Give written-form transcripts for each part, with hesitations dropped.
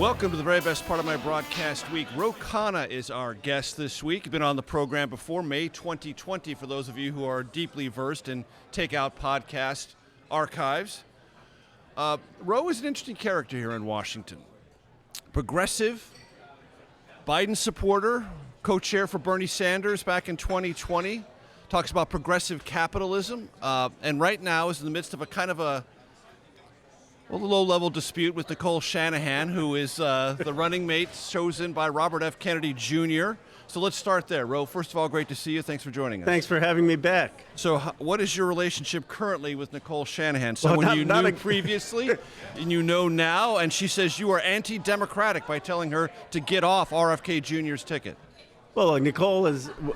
Welcome to the very best part of my broadcast week. Ro Khanna is our guest this week. He's been on the program before, May 2020, for those of you who are deeply versed in Takeout podcast archives. Ro is an interesting character here in Washington. Progressive, Biden supporter, co-chair for Bernie Sanders back in 2020. Talks about progressive capitalism, and right now is in the midst of a kind of a low-level dispute with Nicole Shanahan, who is the running mate chosen by Robert F. Kennedy Jr. So let's start there. Ro, first of all, great to see you. Thanks for joining us. Thanks for having me back. So what is your relationship currently with Nicole Shanahan? Someone you knew previously and you know now, and she says you are anti-democratic by telling her to get off RFK Jr.'s ticket. Well, Nicole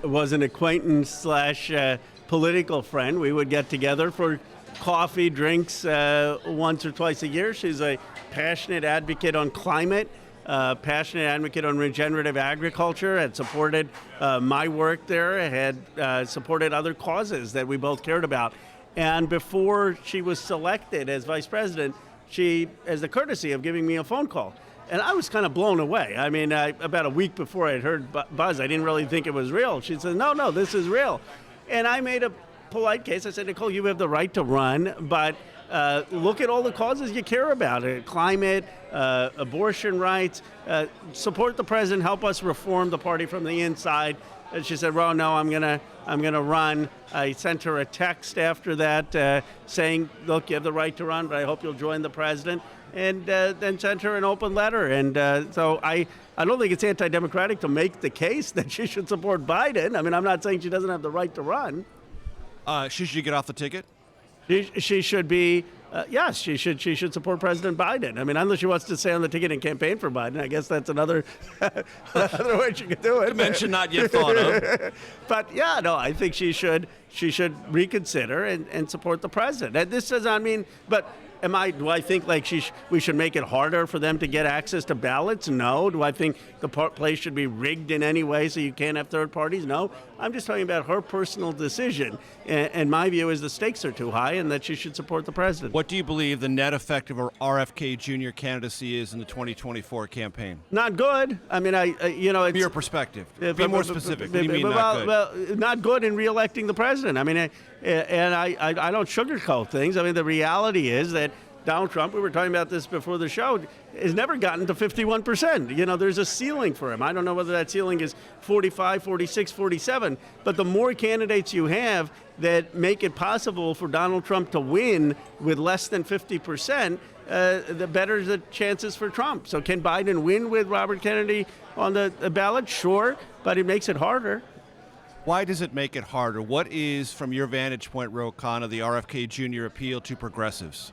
was an acquaintance slash political friend. We would get together for coffee, drinks once or twice a year. She's a passionate advocate on climate, passionate advocate on regenerative agriculture, had supported my work there, had supported other causes that we both cared about. And before she was selected as vice president, she has the courtesy of giving me a phone call. And I was kind of blown away. I mean, about a week before I had heard buzz, I didn't really think it was real. She said, no, this is real. And I made a polite case. I said, Nicole, you have the right to run, but look at all the causes you care about: climate, abortion rights, support the president, help us reform the party from the inside. And she said, "Ro, no, I'm gonna run." I sent her a text after that saying, "Look, you have the right to run, but I hope you'll join the president." And then sent her an open letter. And so I don't think it's anti-democratic to make the case that she should support Biden. I mean, I'm not saying she doesn't have the right to run. Should she get off the ticket? She should be, yes, she should support President Biden. I mean, unless she wants to stay on the ticket and campaign for Biden, I guess that's another way she could do it. Dimension not yet thought of. But yeah, no, I think she should reconsider and support the president. And this does not mean, but do I think like we should make it harder for them to get access to ballots? No. Do I think the place should be rigged in any way so you can't have third parties? No. I'm just talking about her personal decision. And my view is the stakes are too high and that she should support the president. What do you believe the net effect of her RFK Jr. candidacy is in the 2024 campaign? Not good. I mean, it's your perspective. Be more specific. What do you mean not good? Well, not good in reelecting the president. I mean, and I don't sugarcoat things. I mean, the reality is that Donald Trump, we were talking about this before the show, has never gotten to 51%. You know, there's a ceiling for him. I don't know whether that ceiling is 45, 46, 47, but the more candidates you have that make it possible for Donald Trump to win with less than 50%, the better the chances for Trump. So can Biden win with Robert Kennedy on the ballot? Sure, but it makes it harder. Why does it make it harder? What is, from your vantage point, Ro Khanna, the RFK Jr. appeal to progressives?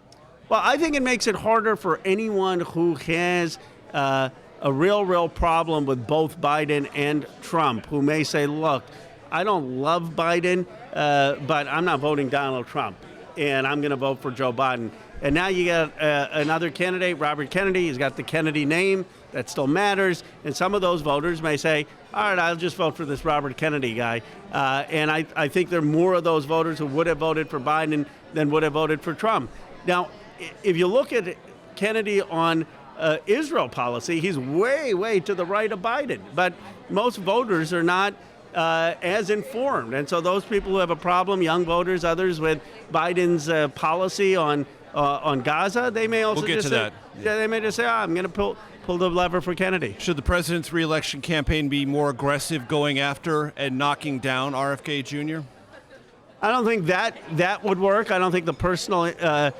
Well, I think it makes it harder for anyone who has a real problem with both Biden and Trump, who may say, look, I don't love Biden, but I'm not voting Donald Trump, and I'm going to vote for Joe Biden. And now you got another candidate, Robert Kennedy. He's got the Kennedy name. That still matters. And some of those voters may say, all right, I'll just vote for this Robert Kennedy guy. And I think there are more of those voters who would have voted for Biden than would have voted for Trump. Now, if you look at Kennedy on Israel policy, he's way to the right of Biden. But most voters are not as informed. And so those people who have a problem, young voters, others with Biden's policy on Gaza, they may also they may just say, I'm going to pull the lever for Kennedy. Should the president's re-election campaign be more aggressive going after and knocking down RFK Jr.? I don't think that would work. I don't think the personal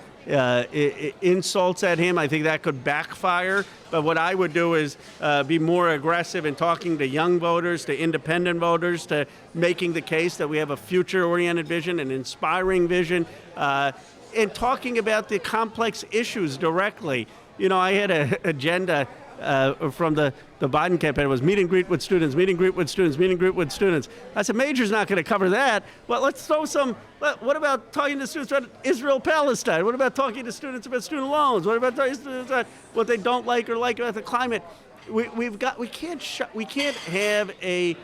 insults at him, I think that could backfire. But what I would do is be more aggressive in talking to young voters, to independent voters, to making the case that we have a future-oriented vision, an inspiring vision, and talking about the complex issues directly. You know, I had an agenda from the Biden campaign. It was meet and greet with students, meet and greet with students, meet and greet with students. I said, Major's not going to cover that. Well, let's throw some, what about talking to students about Israel-Palestine? What about talking to students about student loans? What about talking to students about what they don't like or like about the climate? We can't have a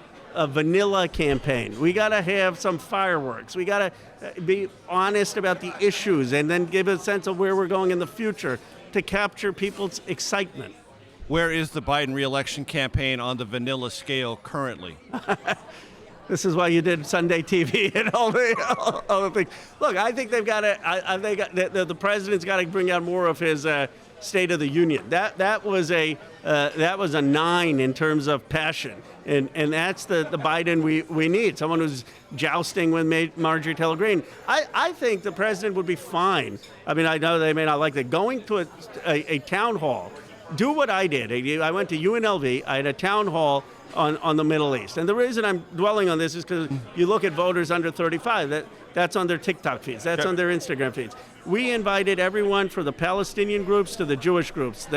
vanilla campaign. We got to have some fireworks. We got to be honest about the issues and then give a sense of where we're going in the future to capture people's excitement. Where is the Biden re-election campaign on the vanilla scale currently? This is why you did Sunday TV and all the things. Look, I think they've got to. The president's got to bring out more of his State of the Union. That was a 9 in terms of passion, and that's the Biden we need. Someone who's jousting with Marjorie Taylor Greene. I think the president would be fine. I mean, I know they may not like that. Going to a town hall, do what I did. I went to UNLV. I had a town hall on the Middle East. And the reason I'm dwelling on this is because you look at voters under 35, that's on their TikTok feeds, that's on their Instagram feeds. We invited everyone from the Palestinian groups to the Jewish groups,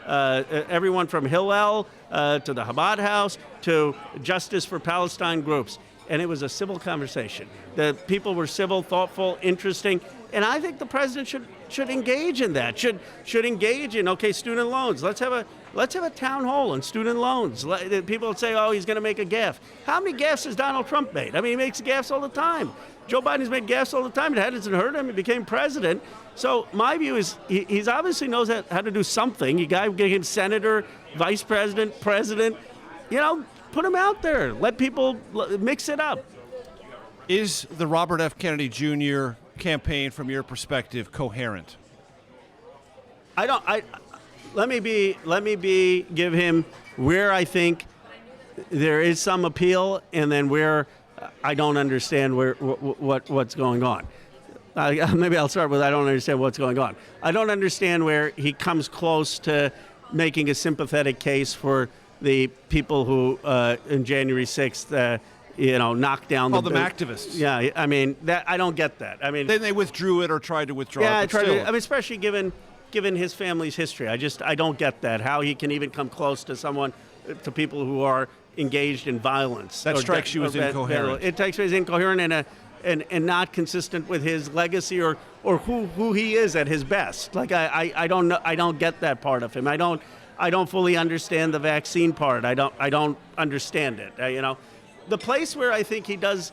everyone from Hillel to the Chabad House to Justice for Palestine groups. And it was a civil conversation. The people were civil, thoughtful, interesting, and I think the president should engage in that. Should engage in student loans. Let's have a town hall on student loans. People would say, oh, he's going to make a gaffe. How many gaffes has Donald Trump made? I mean, he makes gaffes all the time. Joe Biden's made gaffes all the time. It hasn't hurt him. He became president. So my view is he's obviously knows how to do something. You got to get him senator, vice president, president. Put him out there. Let people mix it up. Is the Robert F. Kennedy Jr. campaign, from your perspective, coherent? Let me give him where I think there is some appeal, and then where I don't understand what's going on. Maybe I'll start with I don't understand what's going on. I don't understand where he comes close to making a sympathetic case for the people who, in January 6th, knocked down them activists. Yeah, I mean, I don't get that. I mean, then they withdrew it or tried to withdraw it. Yeah, I mean, especially given his family's history. I don't get that. How he can even come close to people who are engaged in violence. That strikes you as incoherent. It strikes me as incoherent and not consistent with his legacy or who he is at his best. Like I don't get that part of him. I don't fully understand the vaccine part. I don't understand it. The place where I think he does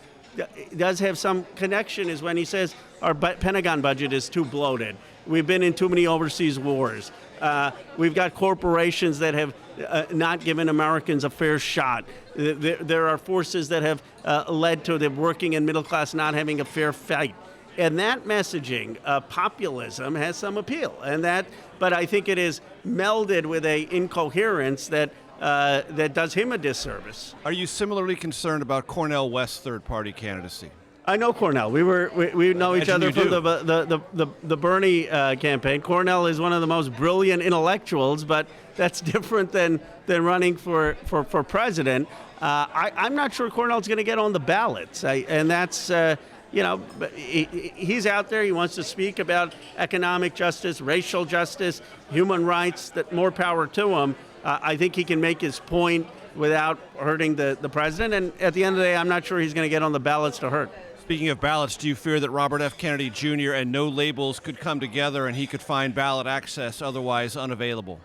have some connection is when he says our Pentagon budget is too bloated. We've been in too many overseas wars. We've got corporations that have not given Americans a fair shot. There are forces that have led to the working and middle class not having a fair fight. And that messaging, populism, has some appeal. But I think it is melded with a incoherence that does him a disservice. Are you similarly concerned about Cornel West's third-party candidacy? I know Cornel. We know each other from the Bernie campaign. Cornel is one of the most brilliant intellectuals, but that's different than running for president. I'm not sure Cornel's going to get on the ballots, and that's. He's out there. He wants to speak about economic justice, racial justice, human rights. That more power to him. I think he can make his point without hurting the president. And at the end of the day, I'm not sure he's going to get on the ballots to hurt. Speaking of ballots, do you fear that Robert F. Kennedy Jr. and No Labels could come together and he could find ballot access otherwise unavailable?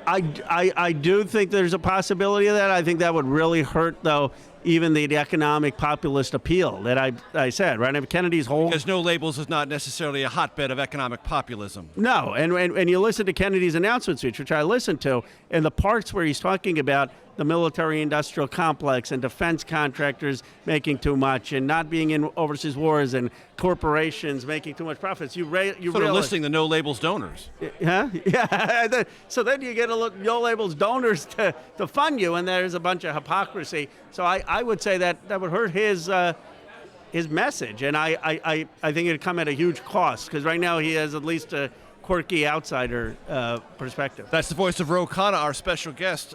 I do think there's a possibility of that. I think that would really hurt, though, even the economic populist appeal that I said, right? I mean, Kennedy's whole... Because No Labels is not necessarily a hotbed of economic populism. No, and you listen to Kennedy's announcement speech, which I listened to, and the parts where he's talking about the military-industrial complex and defense contractors making too much and not being in overseas wars and corporations making too much profits. You they're listing the No Labels donors. Huh? Yeah. So then you get No Labels donors to fund you, and there's a bunch of hypocrisy. So I would say that would hurt his message, and I think it'd come at a huge cost, because right now he has at least a quirky outsider perspective. That's the voice of Ro Khanna, our special guest.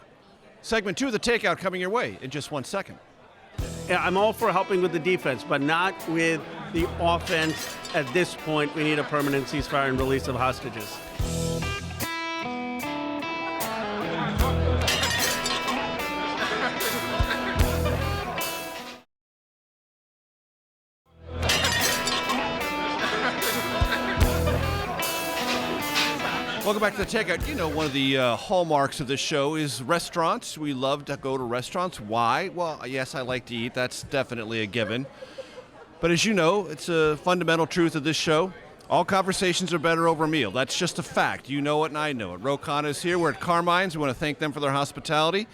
Segment 2 of the Takeout coming your way in just 1 second. Yeah, I'm all for helping with the defense, but not with the offense. At this point, we need a permanent ceasefire and release of hostages. Welcome back to the Takeout. You know, one of the hallmarks of this show is restaurants. We love to go to restaurants. Why? Well, yes, I like to eat. That's definitely a given. But as you know, it's a fundamental truth of this show. All conversations are better over a meal. That's just a fact. You know it and I know it. Ro Khanna is here. We're at Carmine's. We want to thank them for their hospitality.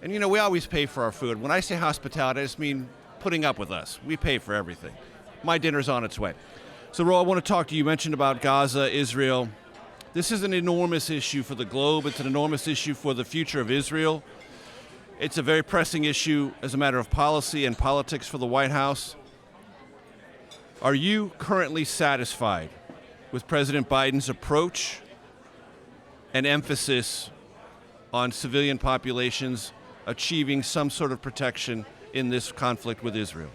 And you know, we always pay for our food. When I say hospitality, I just mean putting up with us. We pay for everything. My dinner's on its way. So, Ro, I want to talk to you. You mentioned about Gaza, Israel. This is an enormous issue for the globe. It's an enormous issue for the future of Israel. It's a very pressing issue as a matter of policy and politics for the White House. Are you currently satisfied with President Biden's approach and emphasis on civilian populations achieving some sort of protection in this conflict with Israel?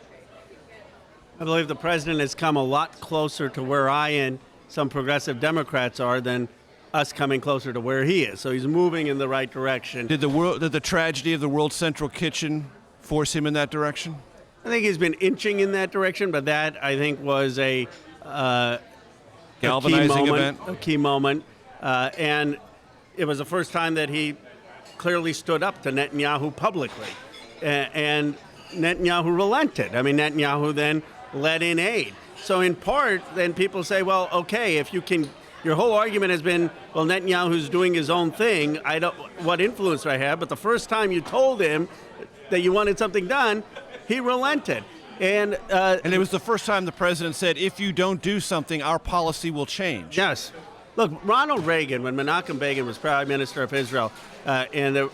I believe the president has come a lot closer to where I and some progressive Democrats are than us coming closer to where he is. So he's moving in the right direction. Did the tragedy of the World Central Kitchen force him in that direction? I think he's been inching in that direction, but that, I think, was a galvanizing event. A key moment. And it was the first time that he clearly stood up to Netanyahu publicly. And Netanyahu relented. I mean, Netanyahu then let in aid. So in part, then people say, well, okay, if you can, your whole argument has been, well, Netanyahu's doing his own thing. What influence do I have? But the first time you told him that you wanted something done, he relented. And it was the first time the president said, if you don't do something, our policy will change. Yes. Look, Ronald Reagan, when Menachem Begin was Prime Minister of Israel, and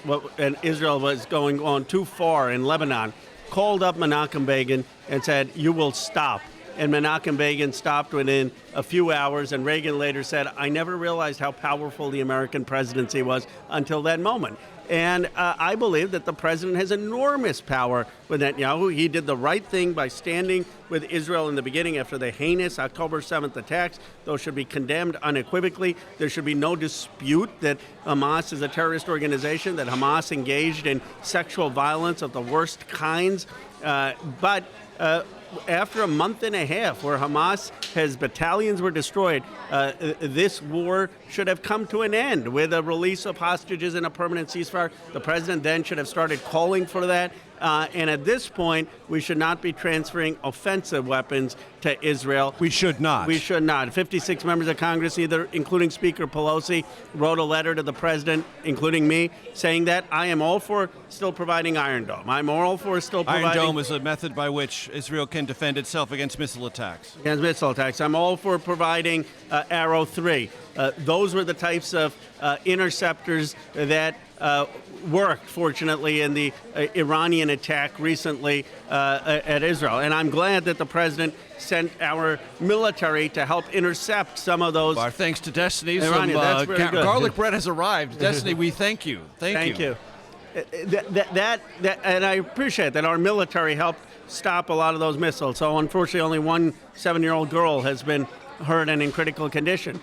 Israel was going on too far in Lebanon, called up Menachem Begin and said, you will stop. And Menachem Begin stopped within a few hours, and Reagan later said, I never realized how powerful the American presidency was until that moment. And I believe that the president has enormous power with Netanyahu. He did the right thing by standing with Israel in the beginning after the heinous October 7th attacks. Those should be condemned unequivocally. There should be no dispute that Hamas is a terrorist organization, that Hamas engaged in sexual violence of the worst kinds. But after a month and a half where Hamas, his battalions were destroyed, this war should have come to an end with a release of hostages and a permanent ceasefire. The president then should have started calling for that. And at this point, we should not be transferring offensive weapons to Israel. We should not. We should not. 56 members of Congress, including Speaker Pelosi, wrote a letter to the president, including me, saying that I am all for still providing Iron Dome. I'm all for still providing... Iron Dome is a method by which Israel can defend itself against missile attacks. Against missile attacks. I'm all for providing Arrow 3. Those were the types of interceptors that worked, fortunately, in the Iranian attack recently at Israel. And I'm glad that the president sent our military to help intercept some of those. Our thanks to Destiny. That's very good. Garlic bread has arrived. Destiny, we thank you. Thank you. And I appreciate that our military helped stop a lot of those missiles. So unfortunately, only one 7-year-old girl has been hurt and in critical condition.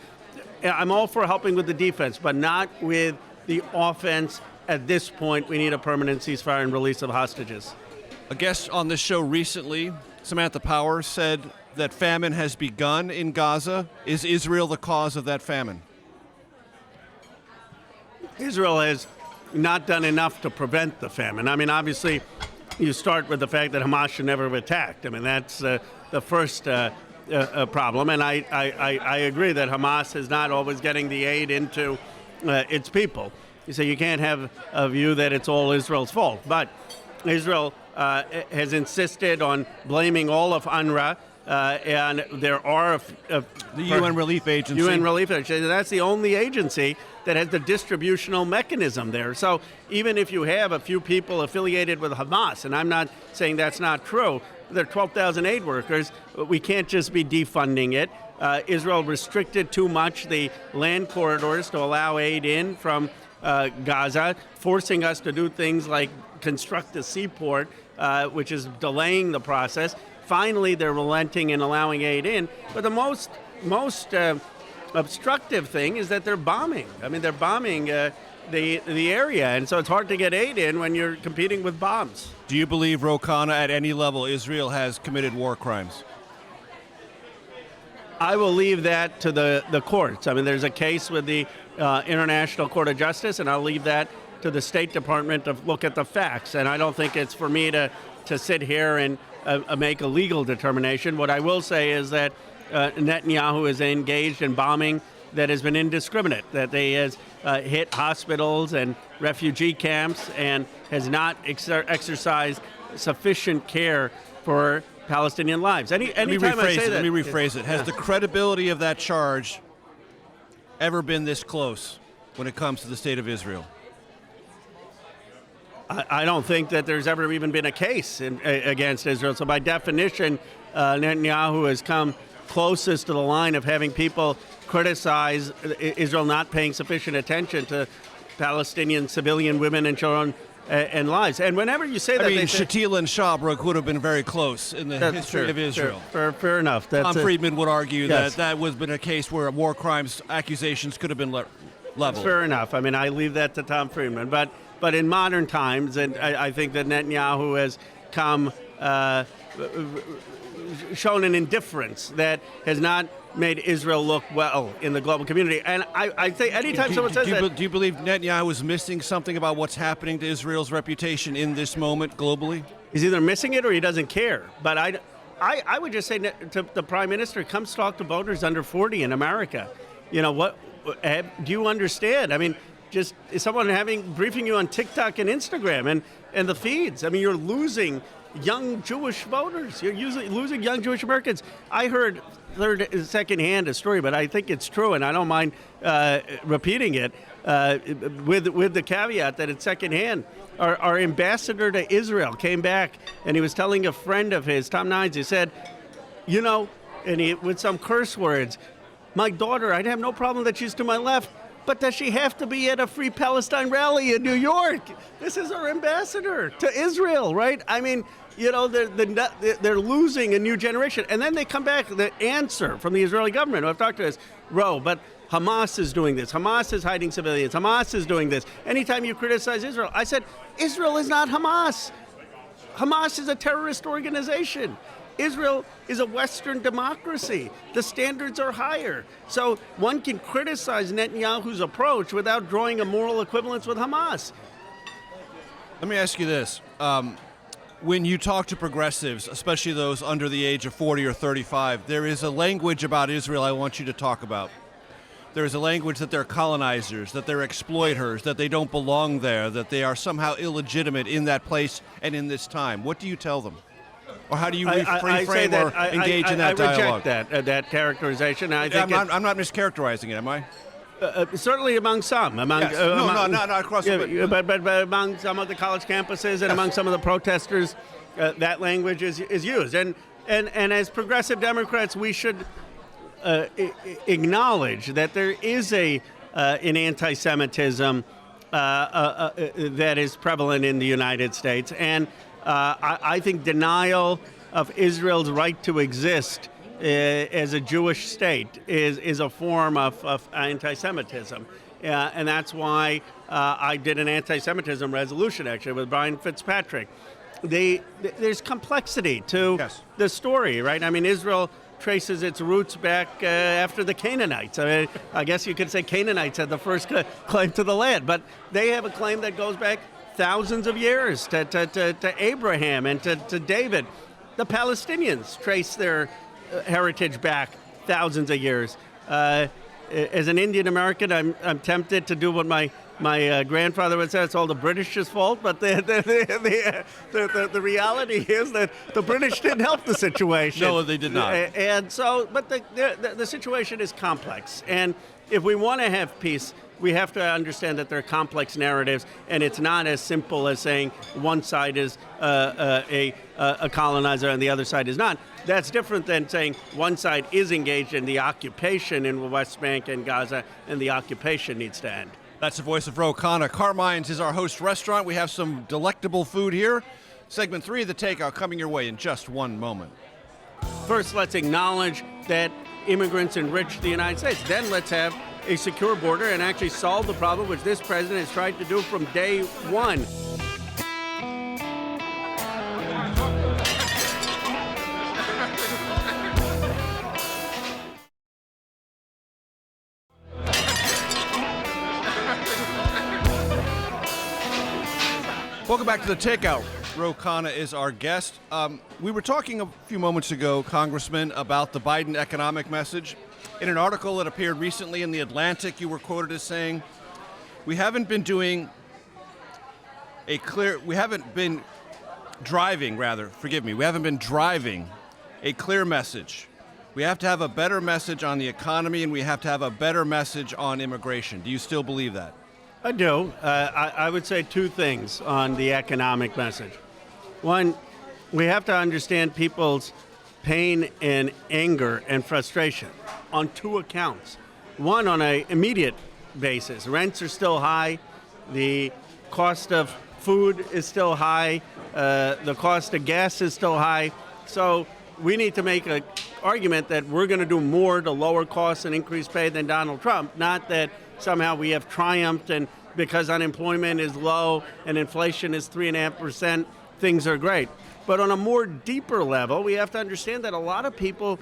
I'm all for helping with the defense, but not with the offense. At this point, we need a permanent ceasefire and release of hostages. A guest on this show recently, Samantha Power, said that famine has begun in Gaza. Is Israel the cause of that famine? Israel has not done enough to prevent the famine. I mean, obviously, you start with the fact that Hamas should never have attacked. I mean, that's the first problem. And I agree that Hamas is not always getting the aid into its people. So you can't have a view that it's all Israel's fault. But Israel has insisted on blaming all of UNRWA, and there are the UN Relief Agency. UN Relief Agency. That's the only agency that has the distributional mechanism there. So even if you have a few people affiliated with Hamas, and I'm not saying that's not true, there are 12,000 aid workers, we can't just be defunding it. Israel restricted too much the land corridors to allow aid in from Gaza, forcing us to do things like construct a seaport, which is delaying the process. Finally, they're relenting and allowing aid in. But the most obstructive thing is that they're bombing. I mean, they're bombing the area, and so it's hard to get aid in when you're competing with bombs. Do you believe, Ro Khanna, at any level Israel has committed war crimes? I will leave that to the courts. I mean, there's a case with the International Court of Justice, and I'll leave that to the State Department to look at the facts. And I don't think it's for me to sit here and make a legal determination. What I will say is that Netanyahu is engaged in bombing that has been indiscriminate, that they has hit hospitals and refugee camps and has not exercised sufficient care for Palestinian lives. Let me rephrase it. Has the credibility of that charge ever been this close when it comes to the state of Israel? I don't think that there's ever even been a case against Israel. So by definition, Netanyahu has come closest to the line of having people criticize Israel not paying sufficient attention to Palestinian civilian women and children and lives. And whenever you say that, Shatila and Shabrook would have been very close in the history of Israel. Fair enough. Tom Friedman would argue that was been a case where war crimes accusations could have been leveled. Fair enough. I mean, I leave that to Tom Friedman. But in modern times, and I think that Netanyahu has shown an indifference that has not made Israel look well in the global community. And I think anytime someone says that... Do you believe Netanyahu is missing something about what's happening to Israel's reputation in this moment globally? He's either missing it or he doesn't care. But I would just say to the Prime Minister, come talk to voters under 40 in America. You know, what do you understand? I mean, just someone briefing you on TikTok and Instagram and the feeds. I mean, you're losing young Jewish voters. You're losing young Jewish Americans. I heard secondhand a story, but I think it's true, and I don't mind repeating it with the caveat that it's secondhand. Our ambassador to Israel came back, and he was telling a friend of his, Tom Nines, he said, you know, with some curse words, my daughter, I'd have no problem that she's to my left, but does she have to be at a Free Palestine rally in New York? This is our ambassador to Israel, right? I mean, you know, they're losing a new generation. And then they come back, the answer from the Israeli government, who I've talked to is, Ro, but Hamas is doing this. Hamas is hiding civilians. Hamas is doing this. Anytime you criticize Israel, I said, Israel is not Hamas. Hamas is a terrorist organization. Israel is a Western democracy. The standards are higher. So one can criticize Netanyahu's approach without drawing a moral equivalence with Hamas. Let me ask you this. When you talk to progressives, especially those under the age of 40 or 35, there is a language about Israel I want you to talk about. There is a language that they're colonizers, that they're exploiters, that they don't belong there, that they are somehow illegitimate in that place and in this time. What do you tell them? Or how do you reframe or engage in that dialogue? I reject that characterization. I'm not mischaracterizing it, am I? Certainly among some. Not across the board. But among some of the college campuses and among some of the protesters, that language is used. And as progressive Democrats, we should acknowledge that there is an anti-Semitism that is prevalent in the United States. And I think denial of Israel's right to exist as a Jewish state is a form of anti-Semitism. And that's why I did an anti-Semitism resolution, actually, with Brian Fitzpatrick. There's complexity to the story, right? I mean, Israel traces its roots back after the Canaanites. I mean, I guess you could say Canaanites had the first claim to the land, but they have a claim that goes back thousands of years to Abraham and to David. The Palestinians trace their heritage back thousands of years. As an Indian American, I'm tempted to do what my grandfather would say. It's all the British's fault, but the reality is that the British didn't help the situation. No, they did not. And so, but the situation is complex. And if we want to have peace, we have to understand that there are complex narratives, and it's not as simple as saying one side is a colonizer and the other side is not. That's different than saying one side is engaged in the occupation in the West Bank and Gaza, and the occupation needs to end. That's the voice of Ro Khanna. Carmine's is our host restaurant. We have some delectable food here. Segment 3 of the Takeout coming your way in just one moment. First, let's acknowledge that immigrants enrich the United States. Then let's have a secure border and actually solve the problem, which this president has tried to do from day one. Welcome back to the Takeout. Ro Khanna is our guest. We were talking a few moments ago, Congressman, about the Biden economic message. In an article that appeared recently in The Atlantic, you were quoted as saying, we haven't been driving a clear message. We have to have a better message on the economy, and we have to have a better message on immigration. Do you still believe that? I do. I would say two things on the economic message. One, we have to understand people's pain and anger and frustration on two accounts. One, on an immediate basis. Rents are still high. The cost of food is still high. The cost of gas is still high. So we need to make an argument that we're going to do more to lower costs and increase pay than Donald Trump, not that somehow we have triumphed and because unemployment is low and inflation is 3.5%, things are great. But on a more deeper level, we have to understand that a lot of people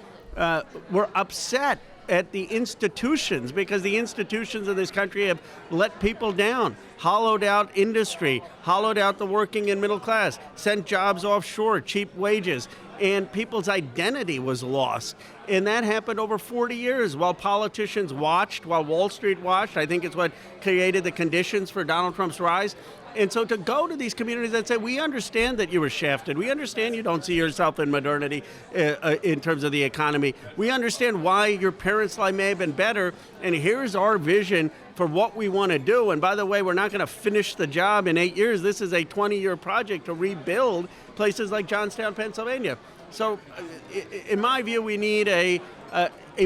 were upset at the institutions because the institutions of this country have let people down, hollowed out industry, hollowed out the working and middle class, sent jobs offshore, cheap wages, and people's identity was lost. And that happened over 40 years while politicians watched, while Wall Street watched. I think it's what created the conditions for Donald Trump's rise. And so to go to these communities and say, we understand that you were shafted. We understand you don't see yourself in modernity in terms of the economy. We understand why your parents' life may have been better. And here's our vision for what we want to do. And by the way, we're not going to finish the job in 8 years. This is a 20-year project to rebuild places like Johnstown, Pennsylvania. So in my view, we need a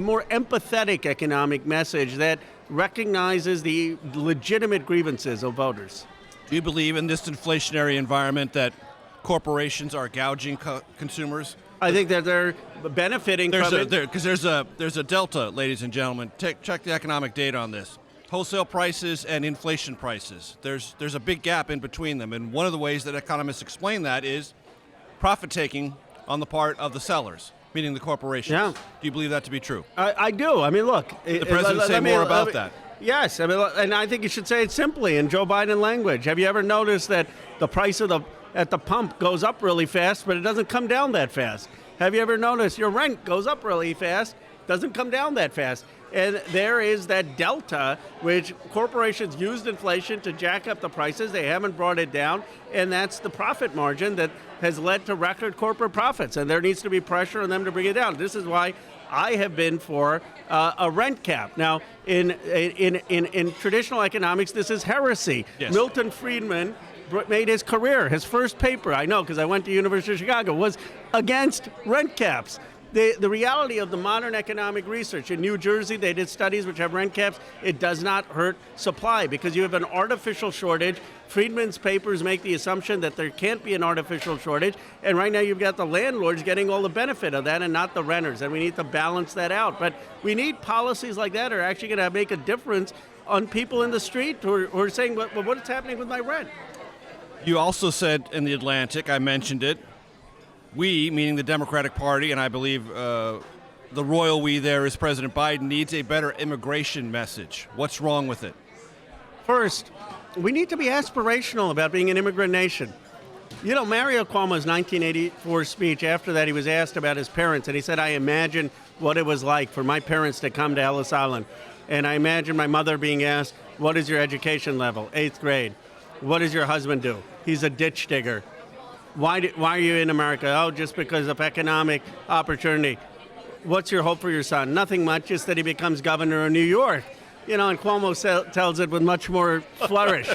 more empathetic economic message that recognizes the legitimate grievances of voters. Do you believe in this inflationary environment that corporations are gouging consumers? I think that they're benefiting from it. Because there's a delta, ladies and gentlemen. Check the economic data on this. Wholesale prices and inflation prices. There's a big gap in between them. And one of the ways that economists explain that is profit-taking on the part of the sellers, meaning the corporations. Yeah. Do you believe that to be true? I do. I mean, look. The president say more about that. Yes, I mean, and I think you should say it simply in Joe Biden language. Have you ever noticed that the price at the pump goes up really fast, but it doesn't come down that fast? Have you ever noticed your rent goes up really fast, doesn't come down that fast? And there is that delta, which corporations used inflation to jack up the prices. They haven't brought it down, and that's the profit margin that has led to record corporate profits. And there needs to be pressure on them to bring it down. This is why I have been for a rent cap. Now, in traditional economics, this is heresy. Yes. Milton Friedman made his career, his first paper, I know because I went to University of Chicago, was against rent caps. The reality of the modern economic research, in New Jersey, they did studies which have rent caps. It does not hurt supply because you have an artificial shortage. Friedman's papers make the assumption that there can't be an artificial shortage. And right now you've got the landlords getting all the benefit of that and not the renters. And we need to balance that out. But we need policies like that are actually going to make a difference on people in the street who are saying, well, what's happening with my rent? You also said in The Atlantic, I mentioned it, we, meaning the Democratic Party, and I believe the royal we there is President Biden, needs a better immigration message. What's wrong with it? First, we need to be aspirational about being an immigrant nation. You know, Mario Cuomo's 1984 speech, after that he was asked about his parents, and he said, I imagine what it was like for my parents to come to Ellis Island. And I imagine my mother being asked, what is your education level? 8th grade. What does your husband do? He's a ditch digger. Why are you in America? Oh, just because of economic opportunity. What's your hope for your son? Nothing much, just that he becomes governor of New York. You know, and Cuomo tells it with much more flourish.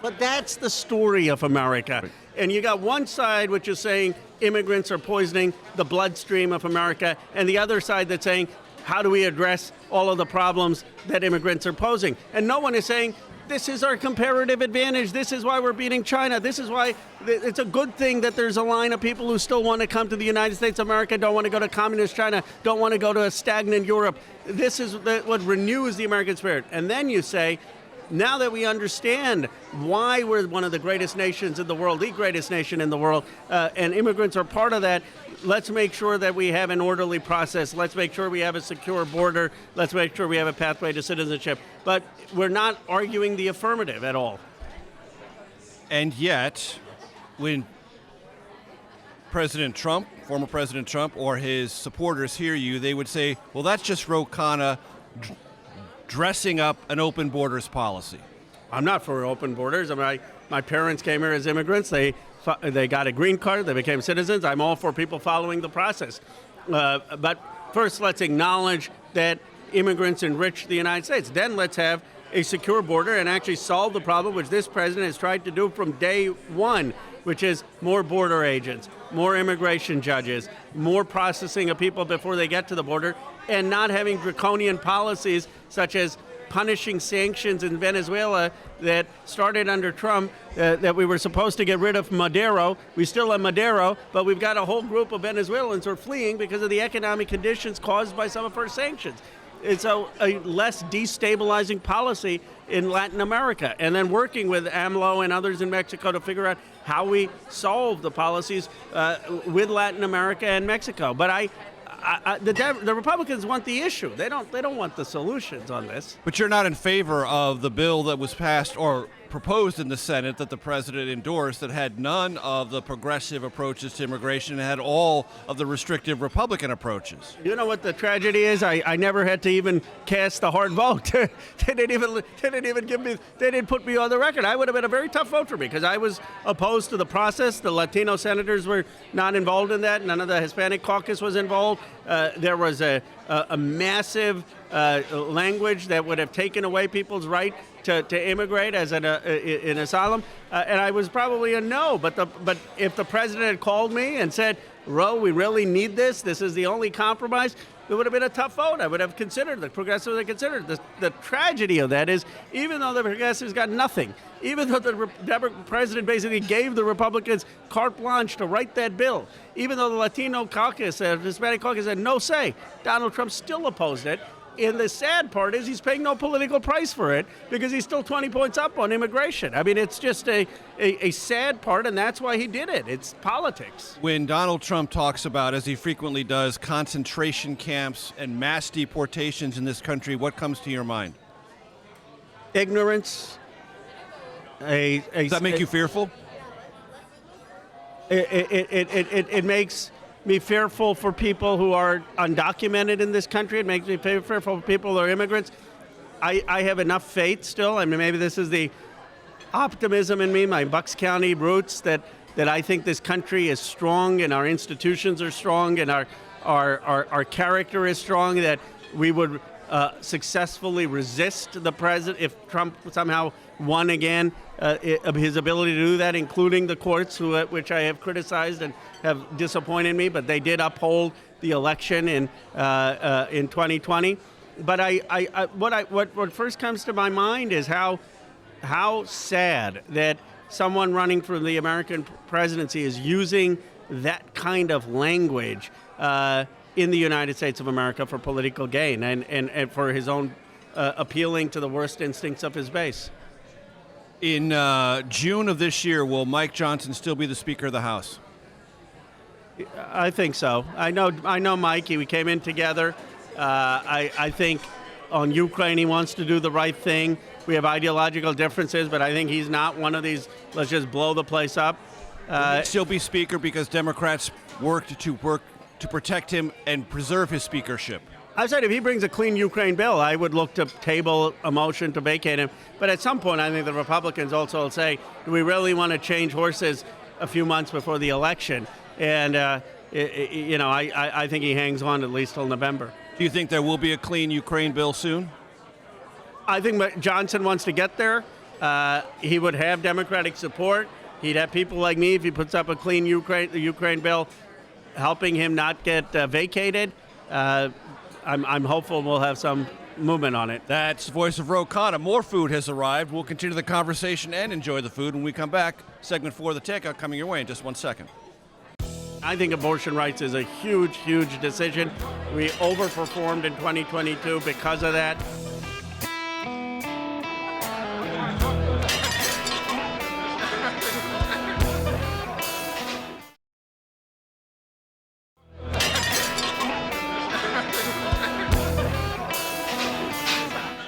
But that's the story of America. And you got one side which is saying immigrants are poisoning the bloodstream of America, and the other side that's saying, how do we address all of the problems that immigrants are posing? And no one is saying, this is our comparative advantage. This is why we're beating China. This is why it's a good thing that there's a line of people who still want to come to the United States of America, don't want to go to communist China, don't want to go to a stagnant Europe. This is what renews the American spirit. And then you say, now that we understand why we're one of the greatest nations in the world, the greatest nation in the world, and immigrants are part of that, let's make sure that we have an orderly process. Let's make sure we have a secure border. Let's make sure we have a pathway to citizenship. But we're not arguing the affirmative at all. And yet, when President Trump, former President Trump, or his supporters hear you, they would say, well, that's just Ro Khanna dressing up an open borders policy. I'm not for open borders. I mean, my parents came here as immigrants. They got a green card. They became citizens. I'm all for people following the process. But first, let's acknowledge that immigrants enrich the United States. Then let's have a secure border and actually solve the problem, which this president has tried to do from day one, which is more border agents, more immigration judges, more processing of people before they get to the border, and not having draconian policies such as punishing sanctions in Venezuela that started under Trump, that we were supposed to get rid of Maduro. We still have Maduro, but we've got a whole group of Venezuelans who are fleeing because of the economic conditions caused by some of our sanctions. It's a less destabilizing policy in Latin America, and then working with AMLO and others in Mexico to figure out how we solve the policies with Latin America and Mexico. But the Republicans want the issue. They don't want the solutions on this. But you're not in favor of the bill that was passed or proposed in the Senate that the president endorsed that had none of the progressive approaches to immigration and had all of the restrictive Republican approaches. You know what the tragedy is? I never had to even cast the hard vote. They didn't put me on the record. I would have been a very tough vote for me because I was opposed to the process. The Latino senators were not involved in that. None of the Hispanic caucus was involved. There was a massive language that would have taken away people's right to immigrate as in asylum, and I was probably a no. But if the president had called me and said, "Ro, we really need this. This is the only compromise," it would have been a tough vote. I would have considered the progressives. I considered the tragedy of that is even though the progressives got nothing, even though the president basically gave the Republicans carte blanche to write that bill, even though the Latino caucus, Hispanic caucus had no say, Donald Trump still opposed it. And the sad part is he's paying no political price for it because he's still 20 points up on immigration. I mean, it's just a sad part, and that's why he did it. It's politics. When Donald Trump talks about, as he frequently does, concentration camps and mass deportations in this country, what comes to your mind? Ignorance. Does that make you fearful? It makes me fearful for people who are undocumented in this country. It makes me fearful for people who are immigrants. I have enough faith still. I mean, maybe this is the optimism in me, my Bucks County roots, that I think this country is strong and our institutions are strong and our character is strong, that we would successfully resist the president if Trump somehow won again, his ability to do that, including the courts, which I have criticized and have disappointed me, but they did uphold the election in 2020. But what first comes to my mind is how sad that someone running for the American presidency is using that kind of language in the United States of America for political gain and for his own appealing to the worst instincts of his base. In June of this year, will Mike Johnson still be the Speaker of the House? I think so. I know Mike. We came in together. I think on Ukraine he wants to do the right thing. We have ideological differences, but I think he's not one of these, let's just blow the place up. Will he still be Speaker because Democrats worked to protect him and preserve his speakership? I said if he brings a clean Ukraine bill, I would look to table a motion to vacate him. But at some point, I think the Republicans also will say, do we really want to change horses a few months before the election? And, I think he hangs on at least till November. Do you think there will be a clean Ukraine bill soon? I think Johnson wants to get there. He would have Democratic support. He'd have people like me if he puts up a clean Ukraine bill helping him not get vacated. I'm hopeful we'll have some movement on it. That's the voice of Ro Khanna. More food has arrived. We'll continue the conversation and enjoy the food when we come back. Segment 4 of the Takeout coming your way in just 1 second. I think abortion rights is a huge, huge decision. We overperformed in 2022 because of that.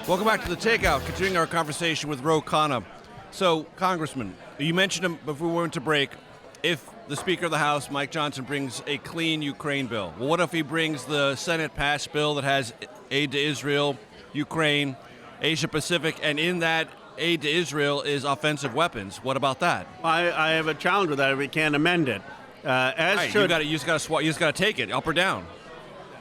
Welcome back to the Takeout, continuing our conversation with Ro Khanna. So, Congressman, you mentioned him before we went to break. if the Speaker of the House, Mike Johnson, brings a clean Ukraine bill? Well, what if he brings the Senate-passed bill that has aid to Israel, Ukraine, Asia Pacific, and in that aid to Israel is offensive weapons? What about that? I have a challenge with that. We can't amend it. Right, you just got to take it up or down.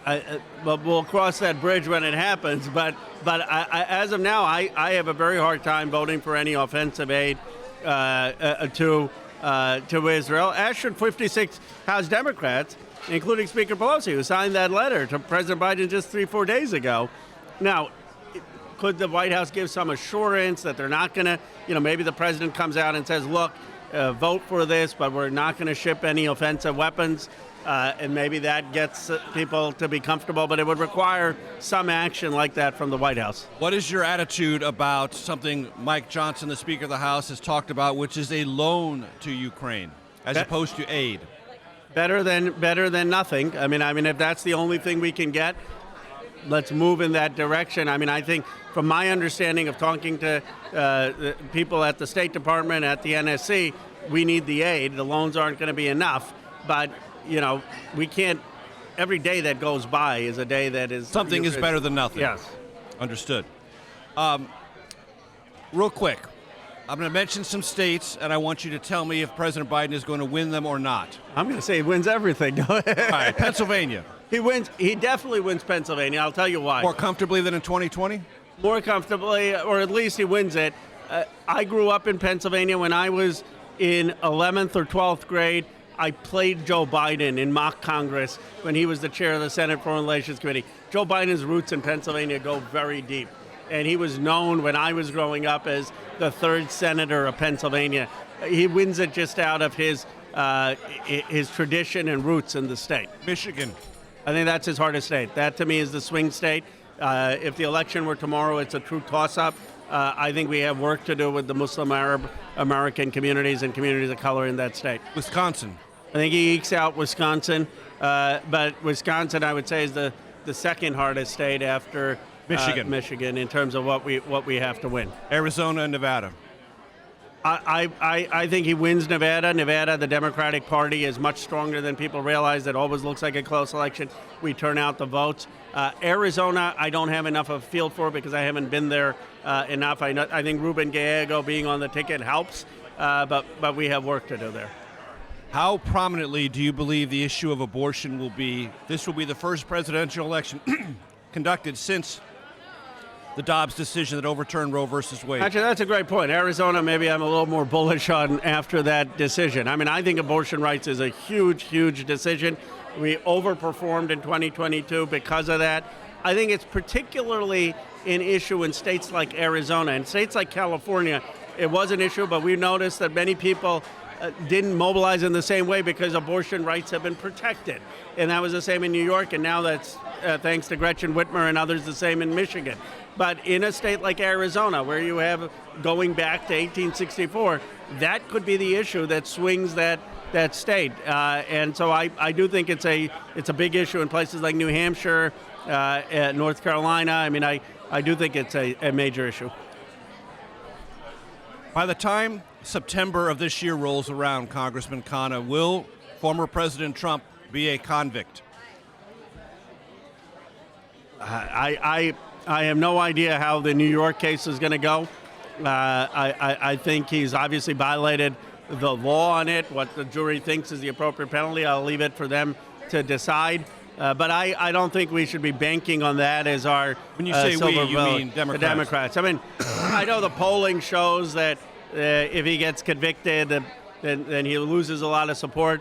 But we'll cross that bridge when it happens. But as of now, I have a very hard time voting for any offensive aid to Israel, as should 56 House Democrats, including Speaker Pelosi, who signed that letter to President Biden just 3-4 days ago. Now, could the White House give some assurance that they're not going to, maybe the president comes out and says, look, vote for this, but we're not going to ship any offensive weapons, and maybe that gets people to be comfortable, but it would require some action like that from the White House. What is your attitude about something Mike Johnson, the Speaker of the House, has talked about, which is a loan to Ukraine as opposed to aid? Better than nothing. I mean, if that's the only thing we can get, let's move in that direction. I mean, I think from my understanding of talking to people at the State Department, at the NSC, we need the aid. The loans aren't going to be enough. But, we can't, every day that goes by is a day that is... Something is better than nothing. Yes. Understood. Real quick, I'm going to mention some states, and I want you to tell me if President Biden is going to win them or not. I'm going to say he wins everything. All right, Pennsylvania. He definitely wins Pennsylvania. I'll tell you why. More comfortably than in 2020? More comfortably, or at least he wins it. I grew up in Pennsylvania. When I was in 11th or 12th grade, I played Joe Biden in mock Congress when he was the chair of the Senate Foreign Relations Committee. Joe Biden's roots in Pennsylvania go very deep. And he was known when I was growing up as the third senator of Pennsylvania. He wins it just out of his tradition and roots in the state. Michigan. I think that's his hardest state. That, to me, is the swing state. If the election were tomorrow, it's a true toss-up. I think we have work to do with the Muslim Arab American communities and communities of color in that state. Wisconsin. I think he ekes out Wisconsin. But Wisconsin, I would say, is the second hardest state after Michigan in terms of what we have to win. Arizona and Nevada. I think he wins Nevada. Nevada, the Democratic Party is much stronger than people realize. That always looks like a close election. We turn out the votes. Arizona, I don't have enough of a field for because I haven't been there enough. I think Ruben Gallego being on the ticket helps, but we have work to do there. How prominently do you believe the issue of abortion will be? This will be the first presidential election conducted since the Dobbs decision that overturned Roe versus Wade. Actually, that's a great point. Arizona, maybe I'm a little more bullish on after that decision. I mean, I think abortion rights is a huge, huge decision. We overperformed in 2022 because of that. I think it's particularly an issue in states like Arizona. In states like California, it was an issue, but we noticed that many people didn't mobilize in the same way because abortion rights have been protected. And that was the same in New York, and now that's, thanks to Gretchen Whitmer and others, the same in Michigan. But in a state like Arizona, where you have going back to 1864, that could be the issue that swings that state. And so I do think it's a big issue in places like New Hampshire, North Carolina. I mean, I do think it's a major issue. By the time September of this year rolls around, Congressman Khanna, will former President Trump be a convict? I have no idea how the New York case is going to go. I think he's obviously violated the law on it. What the jury thinks is the appropriate penalty, I'll leave it for them to decide. But I don't think we should be banking on that as our When you say we, you mean Democrats? The Democrats. I mean, I know the polling shows that if he gets convicted, then he loses a lot of support.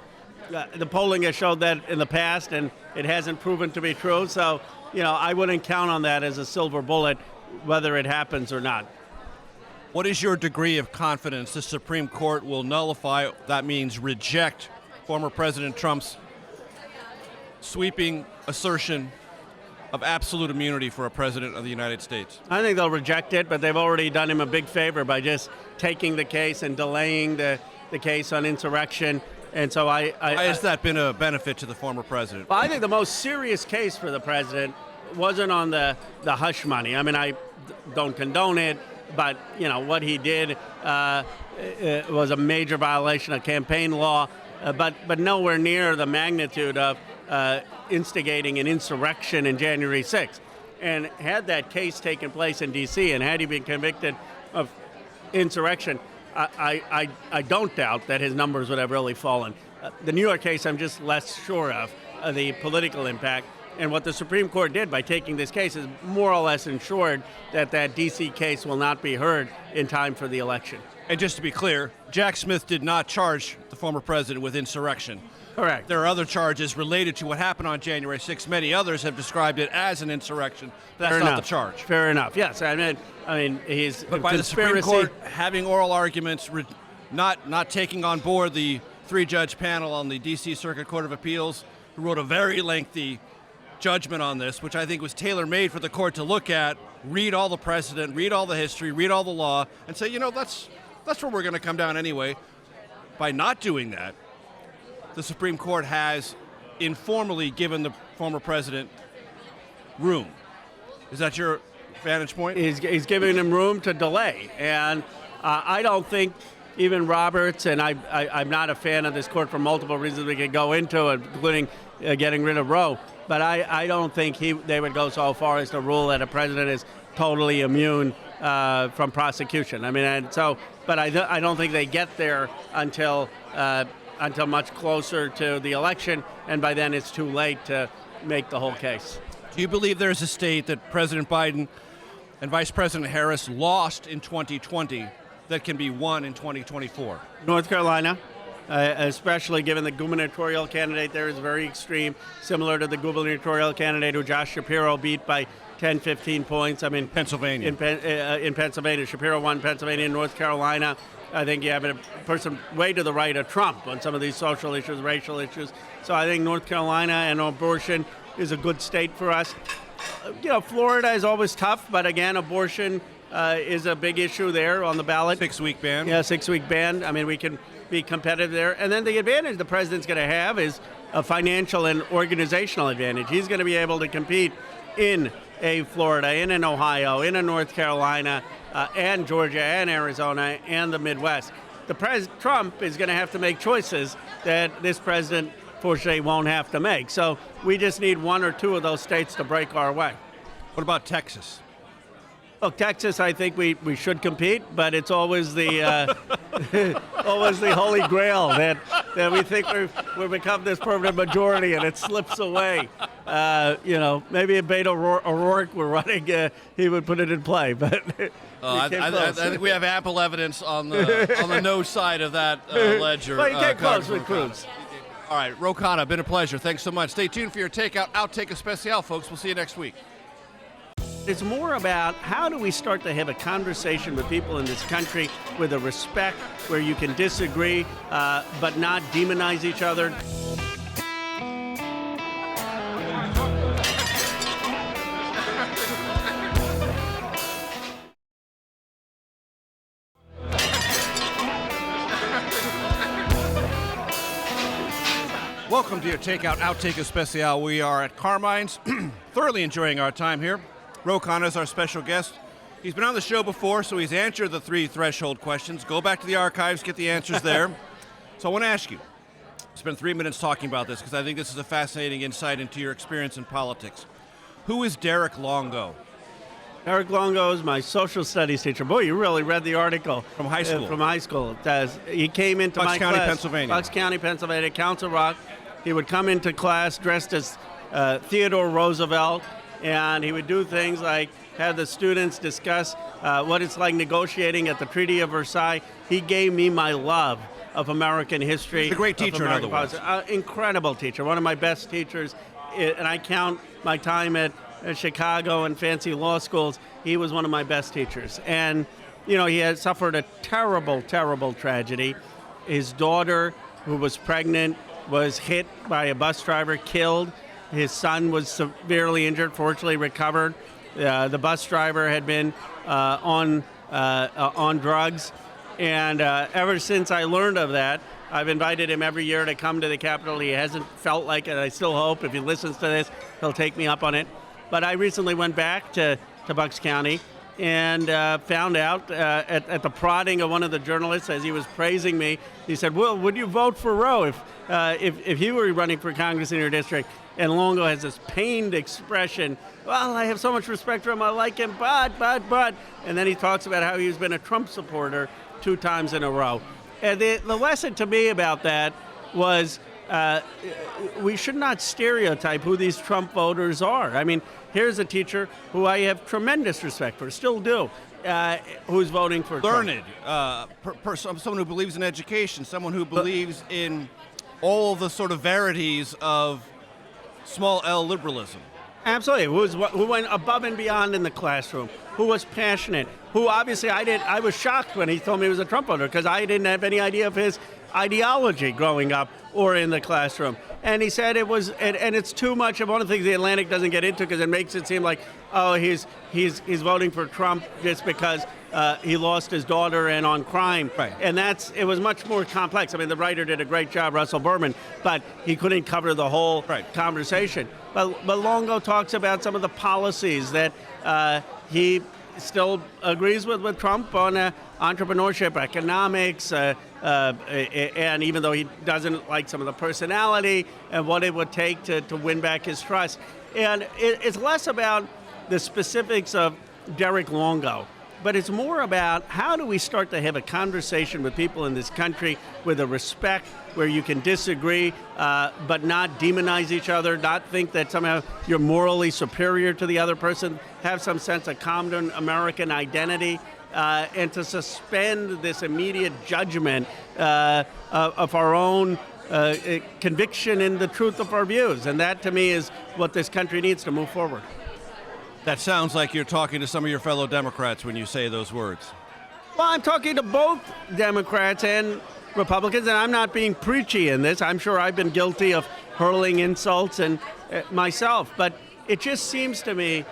The polling has showed that in the past, and it hasn't proven to be true. So, I wouldn't count on that as a silver bullet, whether it happens or not. What is your degree of confidence the Supreme Court will nullify, that means reject, former President Trump's sweeping assertion of absolute immunity for a president of the United States? I think they'll reject it, but they've already done him a big favor by just taking the case and delaying the case on insurrection. And so why has that been a benefit to the former president? Well, I think the most serious case for the president wasn't on the hush money. I mean, I don't condone it, but, what he did was a major violation of campaign law. but nowhere near the magnitude of instigating an insurrection in January 6th. And had that case taken place in D.C. and had he been convicted of insurrection, I don't doubt that his numbers would have really fallen. The New York case, I'm just less sure of the political impact. And what the Supreme Court did by taking this case is more or less ensured that that D.C. case will not be heard in time for the election. And just to be clear, Jack Smith did not charge the former president with insurrection. Correct. There are other charges related to what happened on January 6th. Many others have described it as an insurrection. But that's not the charge. Fair enough. Yes, I mean, he's. But by the Supreme Court having oral arguments, not taking on board the three-judge panel on the D.C. Circuit Court of Appeals, who wrote a very lengthy judgment on this, which I think was tailor-made for the court to look at, read all the precedent, read all the history, read all the law, and say, that's where we're going to come down anyway. By not doing that, the Supreme Court has informally given the former president room. Is that your vantage point? He's giving him room to delay, and I don't think even Roberts, and I'm not a fan of this court for multiple reasons we could go into, including getting rid of Roe, but I don't think they would go so far as to rule that a president is totally immune from prosecution. I mean, but I don't think they get there until much closer to the election, and by then it's too late to make the whole case. Do you believe there's a state that President Biden and Vice President Harris lost in 2020 that can be won in 2024? North Carolina, especially given the gubernatorial candidate there is very extreme, similar to the gubernatorial candidate who Josh Shapiro beat by 10, 15 points. I mean, Pennsylvania. In Pennsylvania, Shapiro won Pennsylvania. In North Carolina, I think you have a person way to the right of Trump on some of these social issues, racial issues. So I think North Carolina and abortion is a good state for us. Florida is always tough, but again, abortion is a big issue there on the ballot. 6-week ban. Yeah, 6-week ban. I mean, we can be competitive there. And then the advantage the president's going to have is a financial and organizational advantage. He's going to be able to compete in Florida, in an Ohio, in a North Carolina, and Georgia, and Arizona, and the Midwest. Trump is going to have to make choices that this president, fortunately, won't have to make. So we just need one or two of those states to break our way. What about Texas? Look, Texas, I think we should compete, but it's always the always the holy grail that we think we've become this permanent majority and it slips away. Maybe if Beto O'Rourke were running, he would put it in play. But I think we have ample evidence on the no side of that ledger. Well, you get close with Cruz. All right, Ro Khanna, been a pleasure. Thanks so much. Stay tuned for your Takeout Outtake Especial, folks. We'll see you next week. It's more about how do we start to have a conversation with people in this country with a respect where you can disagree but not demonize each other. Welcome to your Takeout Outtake Especial. We are at Carmine's, thoroughly enjoying our time here. Ro Khanna is our special guest. He's been on the show before, so he's answered the 3 threshold questions. Go back to the archives, get the answers there. So I want to ask you, spend 3 minutes talking about this because I think this is a fascinating insight into your experience in politics. Who is Derek Longo? Derek Longo is my social studies teacher. Boy, you really read the article. From high school. From high school. He came into Bucks my County, class. Pennsylvania. Bucks County, Pennsylvania, Council Rock. He would come into class dressed as Theodore Roosevelt, and he would do things like have the students discuss what it's like negotiating at the Treaty of Versailles. He gave me my love of American history. He's a great teacher, in other words. Incredible teacher, one of my best teachers, and I count my time at Chicago and fancy law schools. He was one of my best teachers. And, he had suffered a terrible, terrible tragedy. His daughter, who was pregnant, was hit by a bus driver, killed. His son was severely injured, fortunately recovered. The bus driver had been on drugs. And ever since I learned of that, I've invited him every year to come to the Capitol. He hasn't felt like it. I still hope if he listens to this, he'll take me up on it. But I recently went back to Bucks County, and found out at the prodding of one of the journalists as he was praising me. He said, "Well, would you vote for Ro if you were running for Congress in your district?" And Longo has this pained expression. "Well, I have so much respect for him. I like him, but. And then he talks about how he's been a Trump supporter 2 times in a row. And the lesson to me about that was we should not stereotype who these Trump voters are. I mean, here's a teacher who I have tremendous respect for, still do, who's voting for Learned, Trump. someone who believes in education, someone who believes in all the sort of verities of small L liberalism. Absolutely, who went above and beyond in the classroom, who was passionate, who obviously I was shocked when he told me he was a Trump voter because I didn't have any idea of his ideology growing up or in the classroom. And he said it was, and it's too much of one of the things the Atlantic doesn't get into because it makes it seem like, oh, he's voting for Trump just because he lost his daughter and on crime. Right. And it was much more complex. I mean, the writer did a great job, Russell Berman, but he couldn't cover the whole conversation. But Longo talks about some of the policies that he still agrees with Trump on entrepreneurship, economics, and even though he doesn't like some of the personality and what it would take to win back his trust. And it's less about the specifics of Derek Longo, but it's more about how do we start to have a conversation with people in this country with a respect where you can disagree, but not demonize each other, not think that somehow you're morally superior to the other person, have some sense of common American identity, and to suspend this immediate judgment of our own conviction in the truth of our views. And that, to me, is what this country needs to move forward. That sounds like you're talking to some of your fellow Democrats when you say those words. Well, I'm talking to both Democrats and Republicans, and I'm not being preachy in this. I'm sure I've been guilty of hurling insults and myself, but it just seems to me,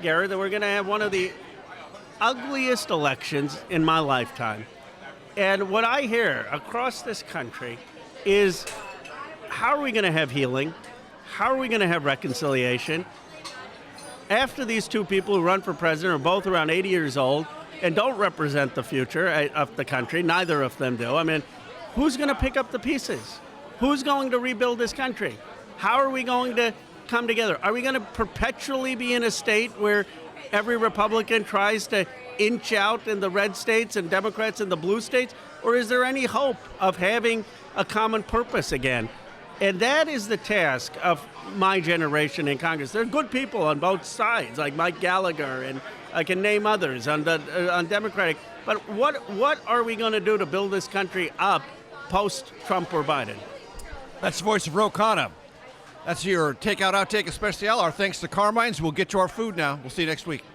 Gary, that we're going to have one of the ugliest elections in my lifetime. And what I hear across this country is, how are we going to have healing? How are we going to have reconciliation? After these two people who run for president are both around 80 years old and don't represent the future of the country, neither of them do. I mean, who's going to pick up the pieces? Who's going to rebuild this country? How are we going to come together? Are we going to perpetually be in a state where every Republican tries to inch out in the red states and Democrats in the blue states? Or is there any hope of having a common purpose again? And that is the task of my generation in Congress. There are good people on both sides, like Mike Gallagher, and I can name others on Democratic. But what are we going to do to build this country up post-Trump or Biden? That's the voice of Ro Khanna. That's your Takeout Outtake Especial. Our thanks to Carmine's. We'll get to our food now. We'll see you next week.